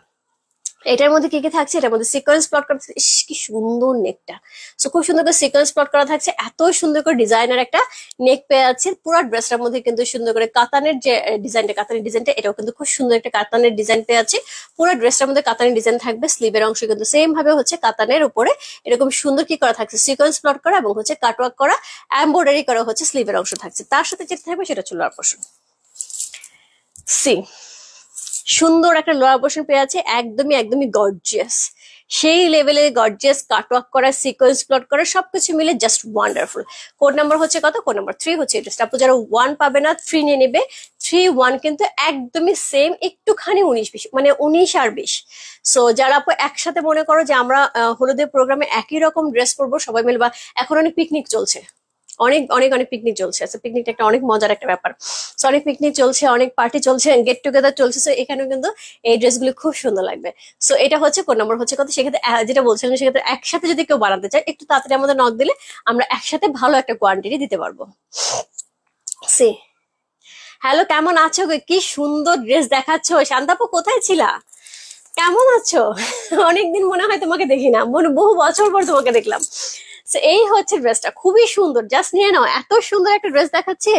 এটার মধ্যে কি কি থাকছে, এটার মধ্যে সিকোয়েন্স প্লট করা থাকছে, ইস কি সুন্দর নেকটা। সো খুব সুন্দর করে সিকোয়েন্স প্লট করা থাকছে, এত সুন্দর করে ডিজাইনার একটা নেক পেয়ে যাচ্ছে। পুরো ড্রেসটার মধ্যে কিন্তু সুন্দর করে কাতানের যে ডিজাইনটা, কাতানের ডিজাইনটা এটাও কিন্তু খুব সুন্দর একটা কাতানের ডিজাইন পেয়ে যাচ্ছে। পুরো ড্রেসটার মধ্যে কাতানের ডিজাইন থাকবে, স্লিভের অংশ কিন্তু সেম ভাবে হচ্ছে কাতানের উপরে এরকম সুন্দর কি করা থাকছে, সিকোয়েন্স প্লট করা এবং হচ্ছে কাটওয়ার্ক করা, এমব্রয়ডারি করা হচ্ছে স্লিভের অংশ থাকছে। তার সাথে যেটা থাকবে সেটা ছিল আর পোর্শন। সি সুন্দর একটা লোয়ার পোর্শন পেয়ে আছে, একদমই একদমই গর্জিয়াস, সেই লেভেলের গর্জিয়াস, কাটওয়ার্ক করা, সিকোয়েন্স প্লট করা, সবকিছু মিলে জাস্ট ওয়ান্ডারফুল। কোড নাম্বার হচ্ছে কত, কোড নাম্বার থ্রি হচ্ছে এটা। আপু যারা ওয়ান পাবে না থ্রি নিয়ে নেবে, থ্রি ওয়ান কিন্তু একদমই সেম, একটুখানি 19-20, মানে 19 আর 20। সো যারা আপু একসাথে মনে করো যে আমরা হলুদের প্রোগ্রামে একই রকম ড্রেস পরবো সবাই মিলে, বা এখন অনেক পিকনিক চলছে, অনেক অনেক অনেক পিকনিক চলছে, আচ্ছা পিকনিকটা একটা অনেক মজার একটা ব্যাপার। সো অনেক পিকনিক চলছে, অনেক পার্টি চলছে, গেট টুগেদার চলছে, সো এখানেও কিন্তু এই ড্রেসগুলো খুব সুন্দর লাগবে। সো এটা হচ্ছে কোন নম্বর হচ্ছে কত, সেক্ষেত্রে যেটা বলছিলাম সেক্ষেত্রে একসাথে যদি কেউ বানাতে চায় একটু তাড়াতাড়ি আমাদের নক দিলে আমরা একসাথে ভালো একটা কোয়ান্টিটি দিতে পারবো। সি হ্যালো, কেমন আছো গো? কি সুন্দর ড্রেস দেখাচ্ছ, শান্তাপু কোথায় ছিলা, কেমন আছো? অনেকদিন মনে হয় তোমাকে দেখি না, বহু বছর পর তোমাকে দেখলাম। এই হচ্ছে ড্রেসটা, খুবই সুন্দর, জাস্ট নিয়ে নাও, এত সুন্দর একটা ড্রেস দেখাচ্ছে।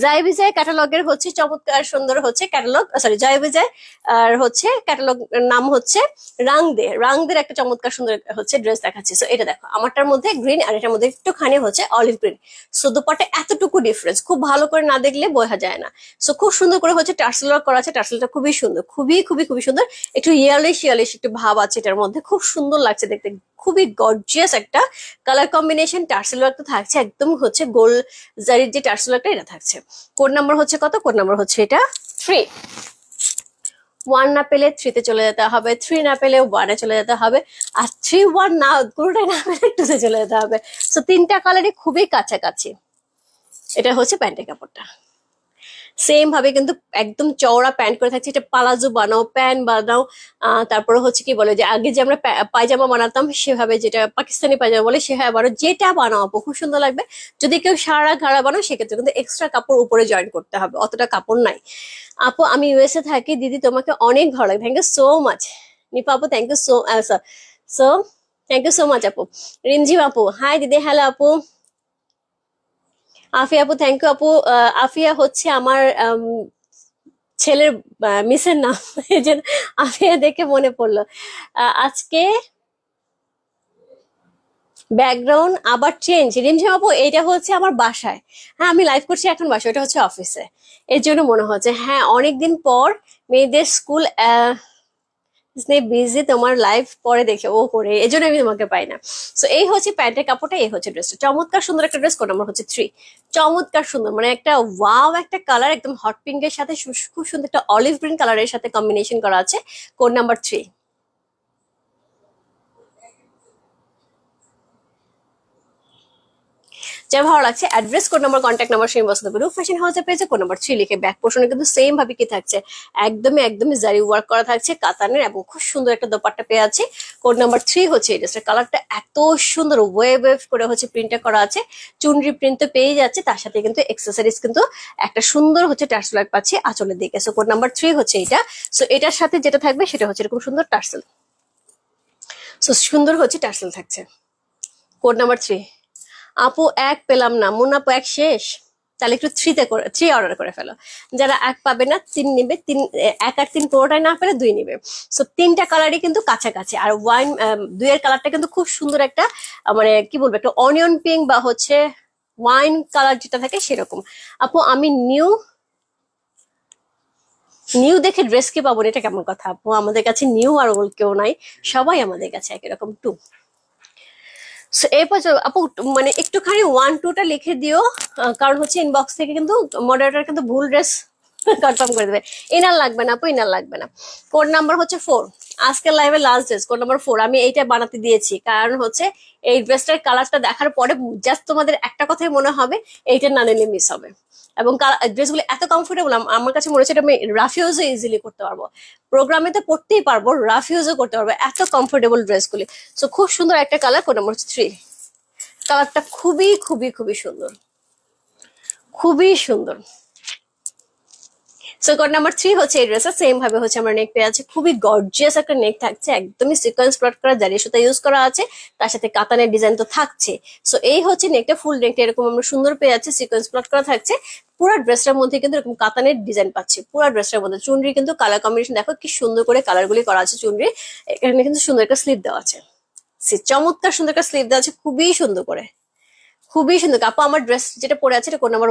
জয় বিজয় ক্যাটালগের হচ্ছে চমৎকার সুন্দর হচ্ছে ক্যাটালগ, সরি জয় বিজয় আর হচ্ছে ক্যাটালগ নাম হচ্ছে রাংদে, রাংদের একটা চমৎকার সুন্দর হচ্ছে ড্রেস দেখাচ্ছে। সো এটা দেখো, আমারটার মধ্যে গ্রিন আর এটার মধ্যে একটুখানি হচ্ছে অলিভ গ্রিন। সো দুপাটে এতটুকু ডিফারেন্স, খুব ভালো করে না দেখলে বোঝা যায় না। সো খুব সুন্দর করে হচ্ছে টার্সেল ওয়ার্ক করা আছে, টার্সেলটা খুবই সুন্দর, খুবই খুবই খুবই সুন্দর, একটু ইয়ারলিশ ইয়ারলিশ একটু ভাব আছে এটার মধ্যে, খুব সুন্দর লাগছে দেখতে, খুবই গর্জিয়াস একটা কালার কম্বিনেশন। টার্সেল ওয়ার্ক তো থাকছে একদম হচ্ছে গোল জারির যে টার্সেল ওয়ার্কটা এটা থাকছে। কোড নাম্বার হচ্ছে কত, কোড নাম্বার হচ্ছে এটা থ্রি। ওয়ান না পেলে থ্রিতে চলে যেতে হবে, থ্রি না পেলে ওয়ানে চলে যেতে হবে, আর থ্রি ওয়ান না কোনোটাই না পেলে টুতে চলে যেতে হবে। সো তিনটা কালারই খুবই কাছাকাছি। এটা হচ্ছে প্যান্টের কাপড়টা, সেম ভাবে কিন্তু একদম চওড়া প্যান্ট করে থাকছে, এটা পালাজো বানাও, প্যান্ট বানাও, তারপরে হচ্ছে কি বলে যে আগে যে আমরা পায়জামা বানাতাম সেভাবে, যেটা পাকিস্তানি পায়জামা বলে সেভাবে বানাও, যেটা বানাও আপু খুব সুন্দর লাগবে। যদি কেউ সারা ঘাড়া বানাও সেক্ষেত্রে কিন্তু এক্সট্রা কাপড় উপরে জয়েন করতে হবে, অতটা কাপড় নাই। আপু আমি ইউএসএ থাকি দিদি, তোমাকে অনেক ভালো লাগে, thank you so much. Nipa আপু thank you so so thank you so much আপু। রিনজিম আপু হাই দিদি, হ্যালো আপু। আফিয়া আপু থ্যাংক ইউ আপু। আফিয়া হচ্ছে আমার ছেলের মিসের নাম, এই জন্য আফিয়া দেখে মনে পড়লো। আজকে ব্যাকগ্রাউন্ড আবার চেঞ্জ। রিমঝিম আপু এটা হচ্ছে আমার বাসায়, হ্যাঁ আমি লাইভ করছি এখন বাসায়, এটা হচ্ছে অফিসে। এর জন্য মনে হচ্ছে হ্যাঁ অনেকদিন পর মেয়েদের স্কুল বিজি, তোমার লাইভ পরে দেখে ও করে, এই জন্য আমি তোমাকে পাই না। তো এই হচ্ছে প্যান্টের কাপড়টা, এই হচ্ছে ড্রেসটা, চমৎকার সুন্দর একটা ড্রেস। কোড নাম্বার হচ্ছে 3। চমৎকার সুন্দর, মানে একটা ওয়াও একটা কালার, একদম হট পিঙ্কের সাথে খুব সুন্দর একটা অলিভ গ্রিন কালারের সাথে কম্বিনেশন করা আছে। Code number 3। যা ভালো লাগছে address, code number, contact number সেই বস্তু রূপ ফ্যাশন হাউসে পেয়েছে। কোড নাম্বার 3 লিখে ব্যাক পোর্শনে কিন্তু সেম ভাবে কি থাকছে, একদমই জারি ওয়ার্ক করা থাকছে কাতানের, এবং খুব সুন্দর একটা দোপাট্টা পেয়ে আছে। কোড নাম্বার 3 হচ্ছে এই ড্রেসটার কালারটা এত সুন্দর ওয়েভ ওয়েভ করে হচ্ছে প্রিন্টটা করা আছে, চুনরি প্রিন্ট তো পেয়ে যাচ্ছে, তার সাথে কিন্তু এক্সেসরিজ কিন্তু একটা সুন্দর হচ্ছে টার্সেল পাচ্ছি আঁচলের দিকে। সো কোড নাম্বার 3 হচ্ছে এটা। সো এটার সাথে যেটা থাকবে সেটা হচ্ছে এরকম সুন্দর টার্সেল। সো সুন্দর হচ্ছে টার্সেল থাকছে। Code number 3। আপু এক পেলাম না, মুন আপু এক শেষ, তাহলে একটু 3 অর্ডার করে ফেলো। যারা এক পাবে না 3 নিবে, 3 এক আর 3 পুরোটাই না পেলে 2 নিবে। সো 3টা কালারই কিন্তু কাছাকাছি, আর ওয়াইন 2 এর কালারটা কিন্তু খুব সুন্দর একটা মানে কি বলবো একটা অনিয়ন পিঙ্ক বা হচ্ছে ওয়াইন কালার যেটা থাকে সেরকম। আপু আমি নিউ নিউ দেখে ড্রেস কি পাবো না, এটা কেমন কথা আপু? আমাদের কাছে নিউ আর ওল্ড কেউ নাই, সবাই আমাদের কাছে একই রকম টু। এরপর আপু মানে একটুখানি 1-2টা লিখে দিও, কারণ হচ্ছে ইনবক্স থেকে কিন্তু মডারেটর কিন্তু ভুল ড্রেস কনফার্ম করে দেবে। ইনার লাগবে না আপু, ইনার লাগবে না। কোড নাম্বার হচ্ছে 4। আজকের লাইভে লাস্ট ড্রেস কোড নাম্বার 4 আমি এইটা বানাতে দিয়েছি, কারণ হচ্ছে এই ড্রেসটার কালারটা দেখার পরে জাস্ট তোমাদের একটা কথাই মনে হবে এইটা না নিলে মিস হবে। এবং ড্রেসগুলো এত কমফোর্টেবল, আমার কাছে মনে হচ্ছে এটা আমি রাফ ইউজও ইজিলি করতে পারবো, প্রোগ্রামে তো পড়তেই পারবো, রাফ ইউজও করতে পারবো, এত কমফোর্টেবল ড্রেসগুলি। সো খুব সুন্দর একটা কালার, কোড নাম্বার হচ্ছে 3। কালারটা খুবই সুন্দর, খুবই সুন্দর। সো কোড নাম্বার 3 হচ্ছে এই ড্রেসটা, সেম ভাবে হচ্ছে আমরা নেক পেয়ে আছে, খুবই গর্জিয়াস একটা নেক থাকছে, একদমই সিকোয়েন্স প্লট করা জারি সুতা ইউজ করা আছে, তার সাথে কাতানের ডিজাইন তো থাকছে। সো এই হচ্ছে নেকটা, ফুল নেকটা এরকম আমরা সুন্দর পেয়ে আছে, সিকোয়েন্স প্লট করা থাকছে। পুরো ড্রেসটার মধ্যে কিন্তু এরকম কাতানের ডিজাইন পাচ্ছি, পুরো ড্রেসটার মধ্যে চুনরি কিন্তু কালার কম্বিনেশন দেখো কি সুন্দর করে কালার গুলি করা আছে চুনরি। এখানে কিন্তু সুন্দর একটা স্লিপ দেওয়া আছে, চমৎকার সুন্দর একটা স্লিপ দেওয়া আছে, খুবই সুন্দর করে, খুবই সুন্দর। আপু আমার ড্রেস যেটা পরে আছে এটা কোড নাম্বার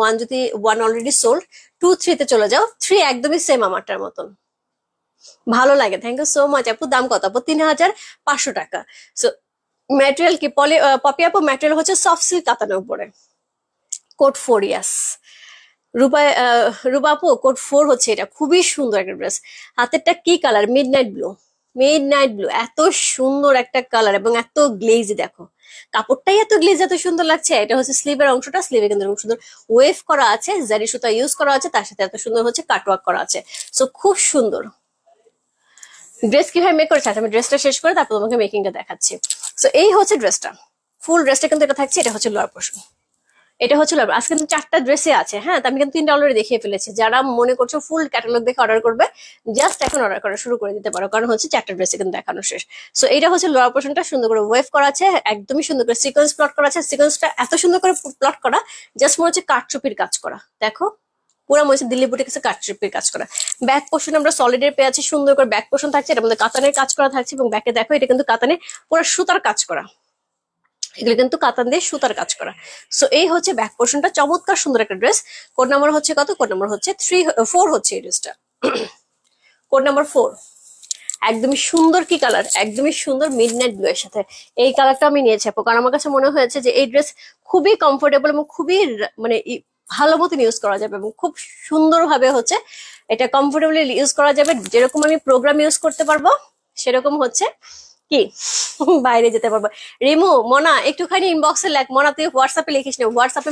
1। যদি 1 অলরেডি সোল্ড, 2-3 তে চলে যাও। 3 একদমই সেম আমারটার মতন, ভালো লাগে। থ্যাংক ইউ সো মাচ আপু। দাম কত আপু? 3500 টাকা। সো ম্যাটেরিয়াল কি পপি আপু? ম্যাটেরিয়াল হচ্ছে সফট সিল্ক কাতানের উপরে। কোড 4, ইয়াস। রূপা আপু কোড 4 হচ্ছে এটা, খুবই সুন্দর একটা ড্রেস। হাতেরটা কি কালার? মিড নাইট ব্লু, এত সুন্দর একটা কালার এবং এত গ্লেজি, দেখো কাপড়টাই এত গ্লেজ, এত সুন্দর লাগছে। এটা হচ্ছে স্লিভের অংশটা, স্লিভে কিন্তু এরকম সুন্দর ওয়েভ করা আছে, জারি সুতা ইউজ করা আছে, তার সাথে এত সুন্দর হচ্ছে কাটওয়ার্ক করা আছে। সো খুব সুন্দর। ড্রেস কিভাবে মেক করেছে আমি ড্রেসটা শেষ করে তারপর তোমাকে মেকিংটা দেখাচ্ছি। সো এই হচ্ছে ড্রেসটা, ফুল ড্রেসটা কিন্তু এটা থাকছে, এটা হচ্ছে লোয়ার পোর্শন, এটা হচ্ছে আজকে কিন্তু 4টা ড্রেসে আছে। হ্যাঁ, আমি কিন্তু 3টা অলরেডি দেখিয়ে ফেলেছি। যারা মনে করছো ফুল ক্যাটালগ দেখে অর্ডার করবে, জাস্ট এখন অর্ডার করা শুরু করে দিতে পারো, কারণ হচ্ছে 4টা ড্রেসে কিন্তু দেখানো শেষ। সো এটা হচ্ছে লোয়ার পোর্শনটা, সুন্দর করে ওয়েভ করা আছে, একদমই সুন্দর করে সিকোয়েন্স প্লট করা আছে। সিকোয়েন্সটা এত সুন্দর করে প্লট করা, জাস্ট মনে হচ্ছে কাঠচুপির কাজ করা, দেখো পুরো মনে হচ্ছে দিল্লি বুটিক কাছে কাঠচুপির কাজ করা। ব্যাক পোর্শন আমরা সলিডের পেয়ে আছি, সুন্দর করে ব্যাক পোর্শন থাকছে, এটার মধ্যে কাতানের কাজ করা থাকছে, এবং ব্যাকে দেখো এটা কিন্তু কাতানের পুরো সুতার কাজ করা, এগুলো কিন্তু কাতান দিয়ে সুতার কাজ করা। সো এই হচ্ছে ব্যাক পোর্শনটা, চমৎকার সুন্দর একটা ড্রেস। কোড নাম্বার হচ্ছে কত? কোড নাম্বার হচ্ছে 4 হচ্ছে এই ড্রেসটা, কোড নাম্বার 4। একদমই সুন্দর কি কালার, একদমই সুন্দর মিডনাইট ব্লু এর সাথে এই কালারটা আমি নিয়েছি আপু, কারণ আমার কাছে মনে হয়েছে যে এই ড্রেস খুবই কমফোর্টেবল এবং খুবই মানে ভালো মতন ইউজ করা যাবে, এবং খুব সুন্দরভাবে হচ্ছে এটা কমফোর্টেবলি ইউজ করা যাবে, যেরকম আমি প্রোগ্রাম ইউজ করতে পারবো সেরকম হচ্ছে কি বাইরে যেতে পারবো। রিমু মনা একটুখানি ইনবক্সে লেখ, মনা তুই হোয়াটসঅ্যাপে লিখিস না, হোয়াটসঅ্যাপে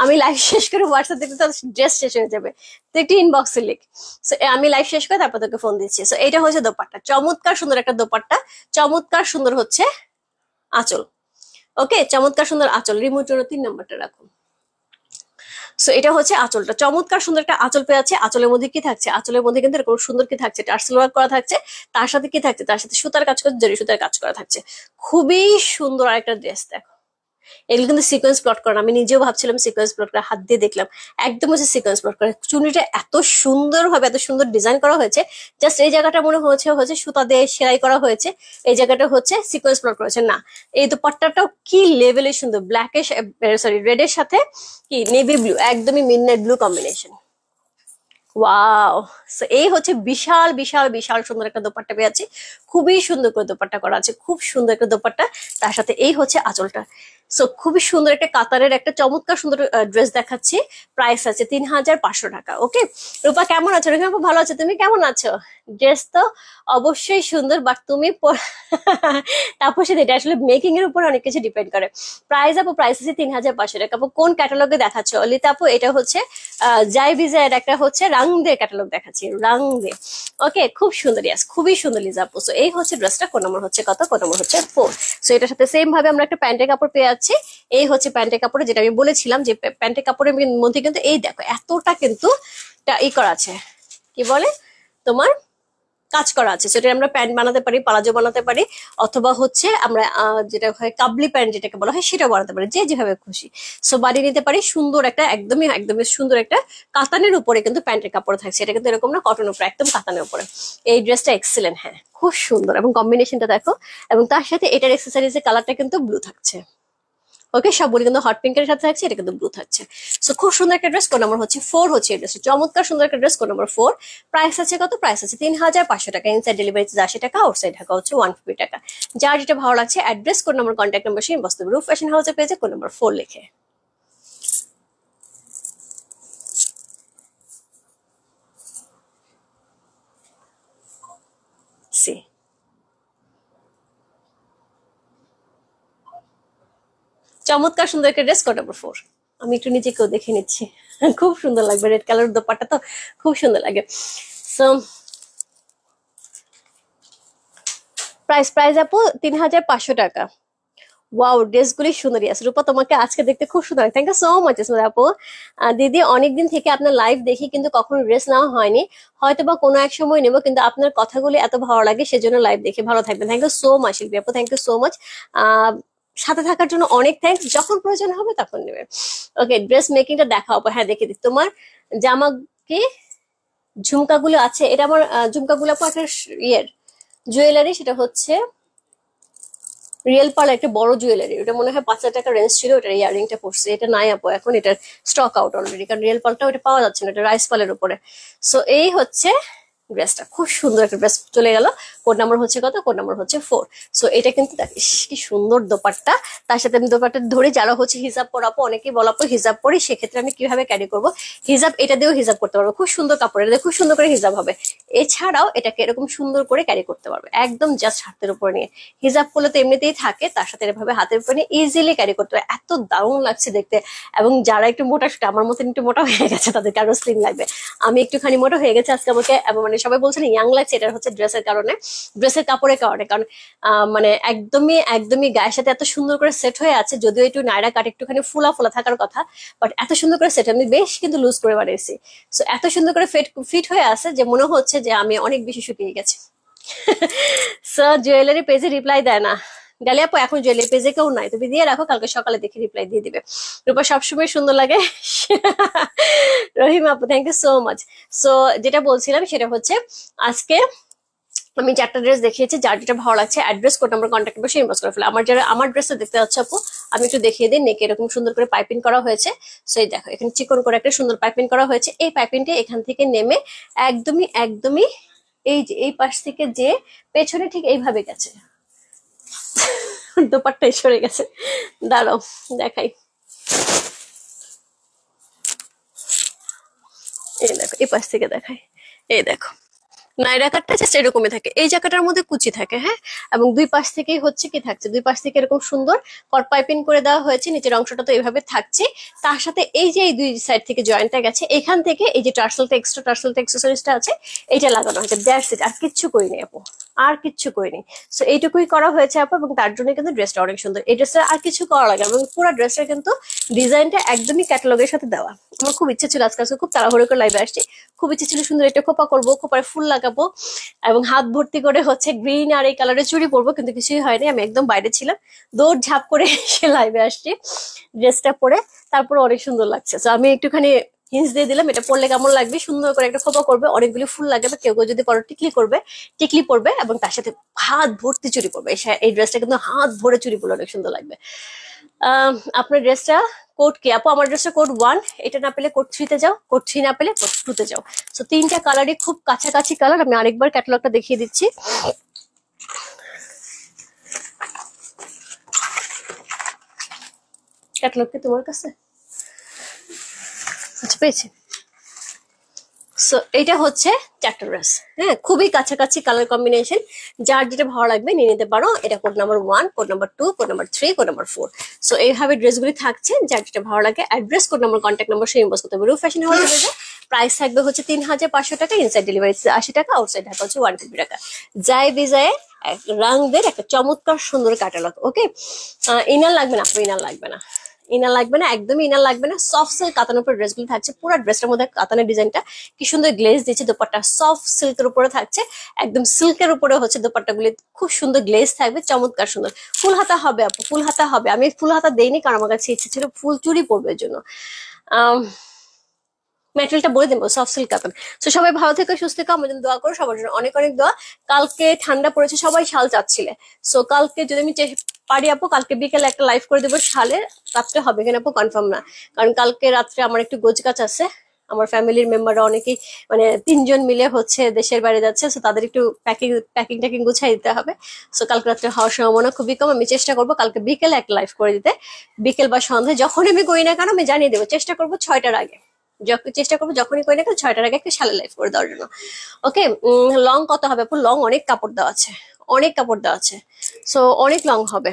আমি লাইভ শেষ করে হোয়াটসঅ্যাপ দেখতে তো ড্রেস শেষ হয়ে যাবে, তো একটু ইনবক্সে লিখ। সো আমি লাইভ শেষ করে তারপর তোকে ফোন দিচ্ছি। সো এটা হচ্ছে দোপাট্টা, চমৎকার সুন্দর একটা দোপাট্টা, চমৎকার সুন্দর হচ্ছে আঁচল। ওকে, চমৎকার সুন্দর আঁচল। রিমুর জন্য 3 নাম্বারটা রাখুন। সো এটা হচ্ছে আঁচলটা, চমৎকার সুন্দর একটা আঁচল পেয়ে আছে। আঁচলের মধ্যে কি থাকছে? আঁচলের মধ্যে কিন্তু এরকম সুন্দর কি থাকছে, টার্সেল ওয়ার্ক করা থাকছে, তার সাথে কি থাকছে, তার সাথে সুতার কাজ করে, জরি সুতার কাজ করা থাকছে। খুবই সুন্দর একটা ড্রেস, দেখো এগুলো কিন্তু সিকোয়েন্স প্লট করা, আমি নিজেও ভাবছিলাম সিকোয়েন্স প্লট করা, হাত দিয়ে দেখলাম একদম হচ্ছে সিকোয়েন্স প্লট করা। চুনিটা এত সুন্দর ভাবে এত সুন্দর ডিজাইন করা হয়েছে, জাস্ট এই জায়গাটা মনে হচ্ছে হচ্ছে সুতা দিয়ে সেলাই করা হয়েছে, এই জায়গাটা হচ্ছে সিকোয়েন্স প্লট করেছে না। এই দুপাট্টাটাও কি লেভেলে সুন্দর, ব্ল্যাকের সরি রেডের সাথে কি নেভি ব্লু, একদমই midnight blue combination. Wow, so এই হচ্ছে বিশাল বিশাল বিশাল সুন্দর একটা দোপাট্টা পেয়েছি, খুবই সুন্দর করে দোপাট্টা করা আছে, খুব সুন্দর একটা দোপাট্টা। তার সাথে এই হচ্ছে আঁচলটা। সো খুবই সুন্দর একটা কাতারের একটা চমৎকার সুন্দর ড্রেস দেখাচ্ছি। প্রাইস আছে 3500 টাকা। ওকে রূপা কেমন আছো? রূপা ভালো আছো, তুমি কেমন আছো? ড্রেস তো অবশ্যই সুন্দর, বাট তুমি তারপর সাথে এটা আসলে মেকিং এর উপর অনেক কিছু ডিপেন্ড করে। প্রাইস আপু, প্রাইস আছে 3500 টাকা। আপু কোন ক্যাটালগে দেখাচ্ছ? অলিতা আপু এটা হচ্ছে জাই বিজয়ের একটা হচ্ছে রাং দে ক্যাটালগ দেখাচ্ছি, রাং দে। ওকে খুব সুন্দর, ইয়াস খুবই সুন্দর লিজা আপু। সো এই হচ্ছে ড্রেসটা, কোন নম্বর হচ্ছে কত, কোন নম্বর হচ্ছে 4। সো এটার সাথে সেম ভাবে আমরা একটা প্যান্টের কাপড় পেয়ে যাচ্ছি। এই হচ্ছে প্যান্টের কাপড়, যেটা আমি বলেছিলাম যে প্যান্টের কাপড়ের মধ্যে কিন্তু এই দেখো এতটা কিন্তু ই করা আছে, কি বলে তোমার কাজ করা আছে। সেটা আমরা প্যান্ট বানাতে পারি, পালাজো বানাতে পারি, অথবা হচ্ছে আমরা যেটা হয় কাবলি প্যান্ট যেটাকে বলা হয় সেটা বানাতে পারি, যে যেভাবে খুশি। সো বানিয়ে নিতে পারি সুন্দর একটা, একদমই একদমই সুন্দর একটা কাতানের উপরে কিন্তু প্যান্টের কাপড় থাকছে। এটা কিন্তু এরকম না কটনের উপরে, একদম কাতানের উপরে। এই ড্রেসটা এক্সিলেন্ট, হ্যাঁ খুব সুন্দর, এবং কম্বিনেশনটা দেখো। এবং তার সাথে এটার এক্সেসরিজের কালারটা কিন্তু ব্লু থাকছে। ওকে সবগুলি কিন্তু হট পিঙ্কের সাথে থাকছে, এটা কিন্তু ব্লু থাকছে। সো খুব সুন্দর একটা ড্রেস, কোন নম্বর হচ্ছে 4 হচ্ছে এই ড্রেস, চমৎকার সুন্দর একটা ড্রেস, কোন নম্বর 4। প্রাইস আছে কত? প্রাইস আছে 3500 টাকা। ইনসাইড ডেলিভারি 80 টাকা, আউটসাইড ঢাকা হচ্ছে 150 টাকা। যার যেটা ভালো লাগছে অ্যাড্রেস, কোন নম্বর, কন্ট্যাক্ট নম্বর সেই বস্তু রূপ ফ্যাশন হাউসে পেয়েছে কোন নম্বর 4 লিখে। সি চমৎকার সুন্দর একটা ড্রেস, কোড নাম্বার 4। আমি একটু নিজেকেও দেখে নিচ্ছি, খুব সুন্দর লাগবে, রেড কালার দোপাট্টা তো খুব সুন্দর লাগে। সো প্রাইস, প্রাইস আপু 3500 টাকা। ওয়াও ড্রেসগুলি সুন্দরী আছে রূপা, তোমাকে আজকে দেখতে খুব সুন্দর, থ্যাংক ইউ সো মাচ আপু। দিদি অনেকদিন থেকে আপনার লাইভ দেখি কিন্তু কখনো ড্রেস নেওয়া হয়নি, হয়তো বা কোনো এক সময় নেবো, কিন্তু আপনার কথাগুলি এত ভালো লাগে সেজন্য লাইভ দেখে। ভালো থাকবেন, থ্যাংক ইউ সো মাচ শিল্পী আপু, থ্যাংক ইউ সো মাচ। সাথে থাকার জন্য অনেক থ্যাংকস, যখন প্রয়োজন হবে তখন নেবেন। ওকে ড্রেস মেকিংটা দেখাও আপু, হ্যাঁ দেখে দিই। তোমার জামা কি ঝুমকাগুলো আছে, এটা আমার ঝুমকাগুলো আপু একটা ইয়ের জুয়েলারি, সেটা হচ্ছে রিয়েল পার্ল, একটা বড় জুয়েলারি, ওটা মনে হয় 5000 টাকা রেঞ্জ ছিল, ওটার ইয়ারিংটা পড়ছে। এটা নাই আপু এখন, এটার স্টক আউট অলরেডি, কারণ রিয়েল পার্লটা ওটা পাওয়া যাচ্ছে না, এটা রাইস পার্লের উপরে। সো এই হচ্ছে ড্রেসটা, খুব সুন্দর একটা ড্রেস চলে গেল। কোড নাম্বার হচ্ছে কত? কোড নাম্বার হচ্ছে 4। সো এটা কিন্তু দেখ কি সুন্দর দোপাট্টা। তার সাথে আমি দোপাট্টা ধরে, যারা হচ্ছে হিজাব পরাবো, অনেকেই বলাপো হিজাব পরি, সেক্ষেত্রে আমি কিভাবে ক্যারি করবো হিজাব, এটা দিয়েও হিজাব করতে পারবো, খুব সুন্দর কাপড়, এটা খুব সুন্দর করে হিজাব হবে। এছাড়াও এটাকে এরকম সুন্দর করে ক্যারি করতে পারবে, একদম জাস্ট হাতের উপর নিয়ে। হিজাব করলে তো এমনিতেই থাকে, তার সাথে এভাবে হাতের উপর নিয়ে ইজিলি ক্যারি করতে পারবে, এত দারুণ লাগছে দেখতে। এবং যারা একটু মোটা সোটা, আমার মতন একটু মোটা হয়ে গেছে, তাদেরকে আরো স্লিম লাগবে। আমি একটুখানি মোটা হয়ে গেছে আজকে, আমাকে মানে সবাই বলছেন ইয়াং লাগছে, এটা হচ্ছে ড্রেসের কারণে, ড্রেসের কাপড়ের কারণে। কারণ মানে একদমই একদমই গায়ের সাথে এত সুন্দর করে সেট হয়ে আছে, যদিও একটু নাইরা কাট একটুখানি ফুলা ফুলা থাকার কথা, বাট এত সুন্দর করে সেট, আমি বেশ কিন্তু লুজ করে বানিয়েছি। সো এত সুন্দর করে ফিট হয়ে আছে যে মনে হচ্ছে যে আমি অনেক বেশি শুকিয়ে গেছি। সো জুয়েলারি পেজে রিপ্লাই দেয় না ডালিয়া আপু, এখন জুয়েলারি পেজে কেউ নাই, তুমি দিয়ে রাখো, কালকে সকালে দেখে রিপ্লাই দিয়ে দিবে। রূপা সবসময় সুন্দর লাগে। রহিম আপু thank you so much. So যেটা বলছিলাম সেটা হচ্ছে আজকে আমি 4টা ড্রেস দেখিয়েছি, যার যেটা ভালো লাগছে address, code number, contact number সেই ইনবক্স করে ফেলে। আমার যারা আমার ড্রেসটা দেখতে যাচ্ছে আপু, আমি একটু দেখিয়ে দিই। নেকে এরকম সুন্দর করে পাইপিং করা হয়েছে। সেই দেখো এখানে চিকন করে একটা সুন্দর পাইপিং করা হয়েছে। এই পাইপিংটা এখান থেকে নেমে একদমই একদমই এই যে এই পাশ থেকে যে পেছনে ঠিক এইভাবে গেছে, দোপাট্টাই সরে গেছে। দাঁড়াও দেখাই, এই দেখো এই পাশ থেকে দেখাই, এই দেখো নাইরা কাটটা জাস্ট এরকমই থাকে, এই জায়গাটার মধ্যে কুচি থাকে, হ্যাঁ। এবং দুই পাশ থেকেই হচ্ছে কি থাকছে, দুই পাশ থেকে এরকম সুন্দর কট পাইপিং করে দেওয়া হয়েছে, নিচের অংশটা তো এইভাবে থাকছে। তার সাথে এই যে এই দুই সাইড থেকে জয়েন্টটা গেছে, এখান থেকে এই যে টার্সেলটা এক্সট্রা টার্সেলটা এক্সেসরিজটা আছে, এটা লাগানো হয়েছে, দ্যাটস ইট, আর কিচ্ছু করি নাই আপু, আর কিচ্ছু করিনি। সো এইটুকুই করা হয়েছে আপু, এবং তার জন্য কিন্তু ড্রেসটা অনেক সুন্দর। এই ড্রেসটা আর কিছু করা লাগে না, এবং পুরো ড্রেসটা কিন্তু ডিজাইনটা একদমই ক্যাটালগের সাথে দেওয়া। আমার খুব ইচ্ছে ছিল, আজকে খুব তাড়াহুড়ো করে লাইভে আসছি, খুব ইচ্ছে ছিল সুন্দর একটা খোপা করবো, খোপায় ফুল লাগাবো এবং হাত ভর্তি করে হচ্ছে গ্রিন আর এই কালারের চুড়ি পরবো, কিন্তু কিছুই হয়নি। আমি একদম বাইরে ছিলাম, দৌড় ঝাঁপ করে এসে লাইভে আসছি ড্রেসটা পরে। তারপর অনেক সুন্দর লাগছে। তো আমি একটুখানি হিন্স দিয়ে দিলাম, এটা পরলে কেমন লাগবে, সুন্দর করে একটা খোপা করবে, অনেকগুলি ফুল লাগাবে, কেউ কেউ যদি পরো টিকলি করবে, টিকলি পরবে, এবং তার সাথে হাত ভর্তি চুড়ি পরবে। এই ড্রেসটা কিন্তু হাত ভরে চুড়ি পরলে অনেক সুন্দর লাগবে। আপনার ড্রেসটা কোড কি আপু? আমার ড্রেসটা কোড 1, এটা না পেলে কোড 3 তে যাও, কোড 3 না পেলে কোড 2 তে যাও। তো তিনটা কালারই খুব কাছাকাছি কালার। আমি আরেকবার ক্যাটালগটা দেখিয়ে দিচ্ছি। ক্যাটালগ কি তোমার কাছে? আচ্ছা, পেয়েছি। সো এটা হচ্ছে চারটা ড্রেস, হ্যাঁ, খুবই কাছাকাছি কালার কম্বিনেশন। যার যেটা ভালো লাগবে নিয়ে নিতে পারো। এটা code number 1, code number 2, code number 3, code number 4। So এইভাবে ড্রেসগুলি থাকছে, যার যেটা ভালো লাগে। Address, code number, contact number সেই ইনবক্স করতে হবে। রূপ ফ্যাশন হাউস ড্রেসে প্রাইস থাকবে হচ্ছে 3500 টাকা, ইনসাইড ডেলিভারি 80 টাকা, আউটসাইড ঢাকা হচ্ছে 150 টাকা। যায় বিজয়ে রাংদের একটা চমৎকার সুন্দর ক্যাটালগ। ওকে, ইনার লাগবে না আপু, ইনার লাগবে না, ইনার লাগবে না, একদমই ইনার লাগবে না। সফট সিল্ক কাতানের উপর ড্রেসগুলো থাকছে, পুরো ড্রেসটার মধ্যে কাতানের ডিজাইনটা কি সুন্দর গ্লেজ দিচ্ছে। দোপাট্টা সফট সিল্কের উপরে থাকছে, একদম সিল্কের উপরে হচ্ছে দোপাট্টাগুলি খুব সুন্দর গ্লেজ থাকবে, চমৎকার সুন্দর। ফুল হাতা হবে আপু, ফুল হাতা হবে। আমি ফুল হাতা দেইনি কারণ আমার কাছে ইচ্ছে ছিল ফুল চুড়ি পরবে জন্য। ম্যাটেরিয়ালটা বলে দেবো, সফট সিল্ক কাতান। তো সবাই ভালো থেকো, সুস্থ থেকো, আমার জন্য দোয়া করো, সবার জন্য অনেক অনেক দোয়া। কালকে ঠান্ডা পড়েছে, সবাই শাল চাচ্ছিলে। সো কালকে যদি আমি পারি আপু, কালকে বিকেলে একটা লাইভ করে দেবো শালের। রাত্রে হবে কিনা আপু কনফার্ম না, কারণ কালকে রাত্রে আমার একটু গোছগাছ আছে। আমার ফ্যামিলির মেম্বাররা অনেকেই, মানে 3 জন মিলে হচ্ছে দেশের বাইরে যাচ্ছে। সো তাদের একটু প্যাকিং ট্যাকিং গুছাই দিতে হবে। সো কালকে রাত্রে হওয়ার সম্ভাবনা খুবই কম। আমি চেষ্টা করবো কালকে বিকেলে একটা লাইভ করে দিতে, বিকেল বা সন্ধ্যায় যখন আমি করি না কেন আমি জানিয়ে দেবো। চেষ্টা করবো 6টার আগে, চেষ্টা করবো যখনই করি না কেন 6টার আগে একটা শালে লাইভ করে দেওয়ার জন্য। ওকে, লং কত হবে আপু? লং অনেক কাপড় দেওয়া আছে, অনেক কাপড় দেওয়া আছে। সো অনেক লং হবে।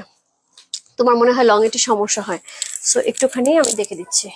তোমার মনে হয় লং একটু সমস্যা হয়? সো একটুখানি আমি দেখে দিচ্ছি।